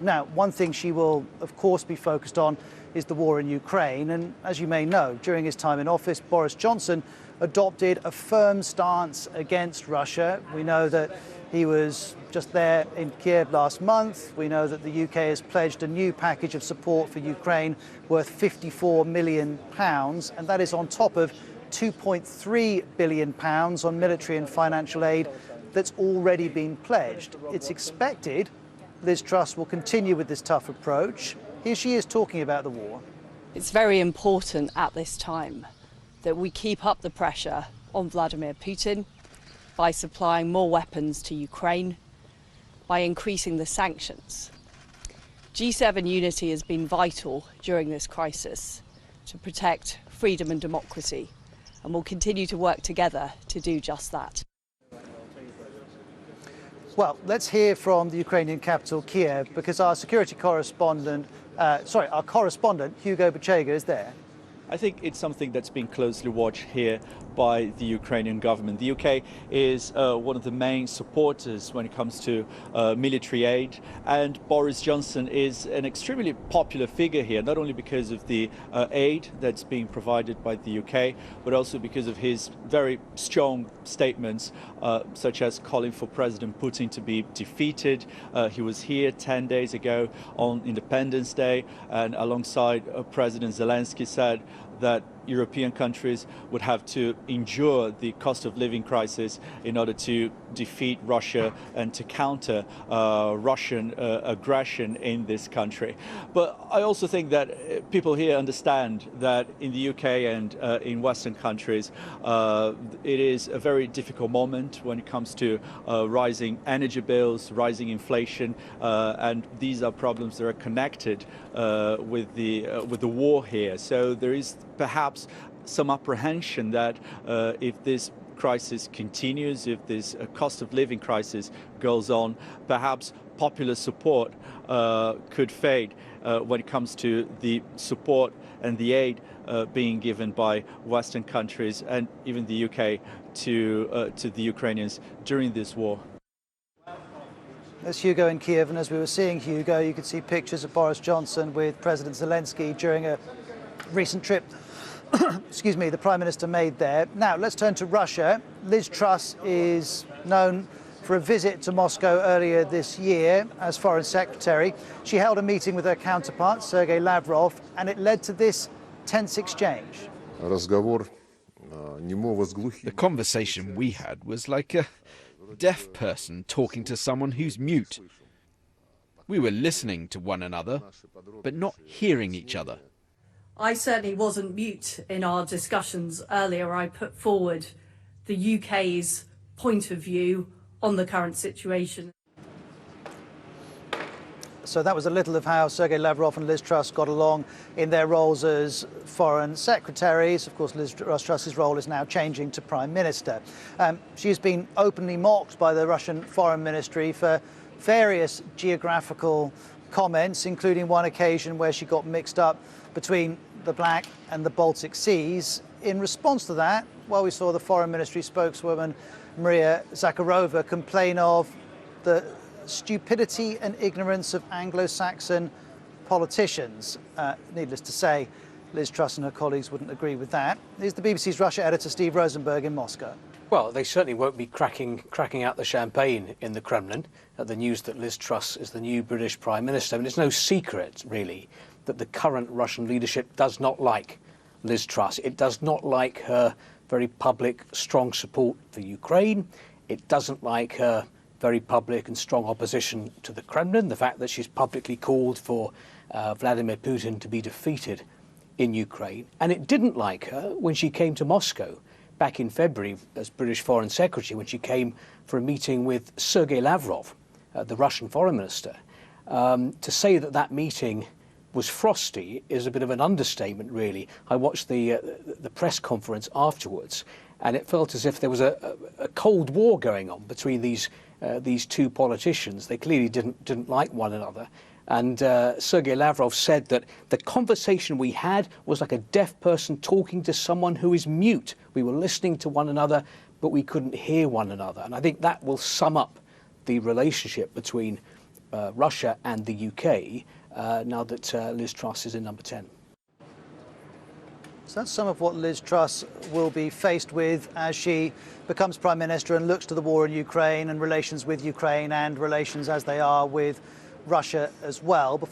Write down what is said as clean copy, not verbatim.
Now, one thing she will, of course, be focused on is the war in Ukraine. And as you may know, during his time in office, Boris Johnson adopted a firm stance against Russia. We know that he was just there in Kiev last month. We know that the UK has pledged a new package of support for Ukraine worth £54 million, and that is on top of £2.3 billion on military and financial aid that's already been pledged. It's expected Liz Truss will continue with this tough approach. Here she is talking about the war. It's very important at this time that we keep up the pressure on Vladimir Putin by supplying more weapons to Ukraine, by increasing the sanctions. G7 unity has been vital during this crisis to protect freedom and democracy, and we'll continue to work together to do just that. Well, let's hear from the Ukrainian capital, Kiev, because our correspondent Hugo Bachega is there. I think it's something that's been closely watched here by the Ukrainian government. The UK is one of the main supporters when it comes to military aid, and Boris Johnson is an extremely popular figure here, not only because of the aid that's being provided by the UK, but also because of his very strong statements, such as calling for President Putin to be defeated. He was here 10 days ago on Independence Day, and alongside President Zelensky said that European countries would have to endure the cost of living crisis in order to defeat Russia and to counter Russian aggression in this country. But I also think that people here understand that in the UK and in Western countries, it is a very difficult moment when it comes to rising energy bills, rising inflation, and these are problems that are connected with the war here. So there is perhaps some apprehension that if this crisis continues, if this cost of living crisis goes on, perhaps popular support could fade when it comes to the support and the aid being given by Western countries and even the UK to the Ukrainians during this war. There's Hugo in Kiev, and as we were seeing Hugo, you could see pictures of Boris Johnson with President Zelensky during a recent trip excuse me, the Prime Minister made there. Now, let's turn to Russia. Liz Truss is known for a visit to Moscow earlier this year as Foreign Secretary. She held a meeting with her counterpart, Sergei Lavrov, and it led to this tense exchange. The conversation we had was like a deaf person talking to someone who's mute. We were listening to one another, but not hearing each other. I certainly wasn't mute in our discussions earlier. I put forward the UK's point of view on the current situation. So that was a little of how Sergei Lavrov and Liz Truss got along in their roles as foreign secretaries. Of course, Liz Truss's role is now changing to Prime Minister. She's been openly mocked by the Russian Foreign Ministry for various geographical comments, including one occasion where she got mixed up between the Black and the Baltic Seas. In response to that, well, we saw the Foreign Ministry spokeswoman Maria Zakharova complain of the stupidity and ignorance of Anglo-Saxon politicians. Needless to say, Liz Truss and her colleagues wouldn't agree with that. Here's the BBC's Russia editor Steve Rosenberg in Moscow. Well, they certainly won't be cracking out the champagne in the Kremlin at the news that Liz Truss is the new British Prime Minister. I mean, it's no secret, really, that the current Russian leadership does not like Liz Truss. It does not like her very public, strong support for Ukraine. It doesn't like her very public and strong opposition to the Kremlin, the fact that she's publicly called for Vladimir Putin to be defeated in Ukraine. And it didn't like her when she came to Moscow back in February as British Foreign Secretary, when she came for a meeting with Sergei Lavrov, the Russian Foreign Minister. To say that that meeting was frosty is a bit of an understatement, really. I watched the press conference afterwards, and it felt as if there was a cold war going on between these two politicians. They clearly didn't like one another. And Sergei Lavrov said that the conversation we had was like a deaf person talking to someone who is mute. We were listening to one another, but we couldn't hear one another. And I think that will sum up the relationship between Russia and the UK now that Liz Truss is in number 10. So that's some of what Liz Truss will be faced with as she becomes Prime Minister and looks to the war in Ukraine and relations with Ukraine and relations as they are with Russia as well.